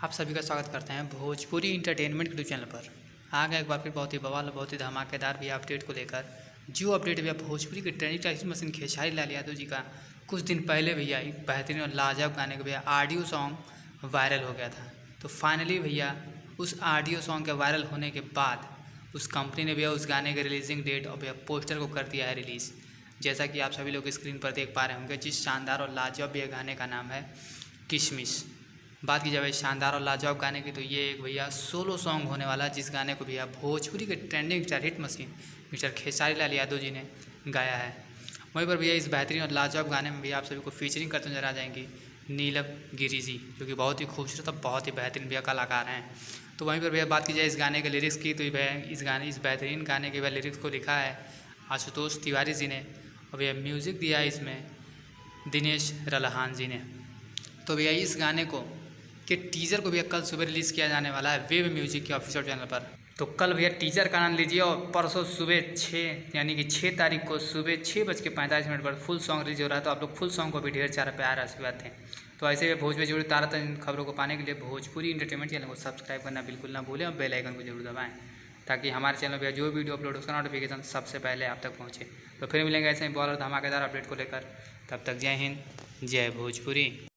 आप सभी का स्वागत करते हैं भोजपुरी इंटरटेनमेंट यूट्यूब चैनल पर। आ गए एक बार फिर बहुत ही बवाल बहुत ही धमाकेदार भी अपडेट को लेकर। जो अपडेट भैया भोजपुरी के trending type machine Khesari Lal Yadav जी का कुछ दिन पहले भैया एक बेहतरीन और लाजवाब गाने का भैया ऑडियो सॉन्ग वायरल हो गया था। तो फाइनली भैया उस ऑडियो सॉन्ग के वायरल होने के बाद उस कंपनी ने भैया उस गाने के रिलीजिंग डेट और भैया पोस्टर को कर दिया है रिलीज़। जैसा कि आप सभी लोग स्क्रीन पर देख पा रहे होंगे, जिस शानदार और लाजवाब भैया गाने का नाम है किशमिश। बात की जाए शानदार और लाजवाब गाने की, तो ये एक भैया सोलो सॉन्ग होने वाला है, जिस गाने को भैया भोजपुरी के trending hit machine mister Khesari Lal Yadav ji ने गाया है। वहीं पर भैया इस बेहतरीन और लाजवाब गाने में भैया आप सभी को फीचरिंग करते नजर आ जाएंगी नीलम गिरी जी, जो कि बहुत ही खूबसूरत और बहुत ही बेहतरीन भैया कलाकार हैं। तो वहीं पर भैया बात की जाए इस गाने के लिरिक्स की, तो भैया इस बेहतरीन गाने के भैया लिरिक्स को लिखा है आशुतोष तिवारी जी ने, और भैया म्यूज़िक दिया है इसमें दिनेश रल्हान जी ने। तो भैया इस गाने को कि टीज़र को भैया कल सुबह रिलीज़ किया जाने वाला है वेब म्यूजिक के ऑफिशियल चैनल पर। तो कल भैया टीज़र का आनंद लीजिए और परसों सुबह 6 यानी कि 6 तारीख को सुबह 6:45 पर फुल सॉन्ग रिलीज हो रहा है। तो आप लोग फुल सॉन्ग को भी ढेर सारा प्यार आशीर्वाद थे। तो ऐसे ही भोजपुरी जुड़ी तारा खबरों को पाने के लिए भोजपुरी इंटरटेनमेंट चैनल को सब्सक्राइब करना बिल्कुल ना भूलें और बेल आइकन को जरूर दबाएं, ताकि हमारे चैनल पर जो वीडियो अपलोड उसका नोटिफिकेशन सबसे पहले आप तक पहुँचे। तो फिर मिलेंगे ऐसे ही बहुत धमाकेदार अपडेट को लेकर। तब तक जय हिंद, जय भोजपुरी।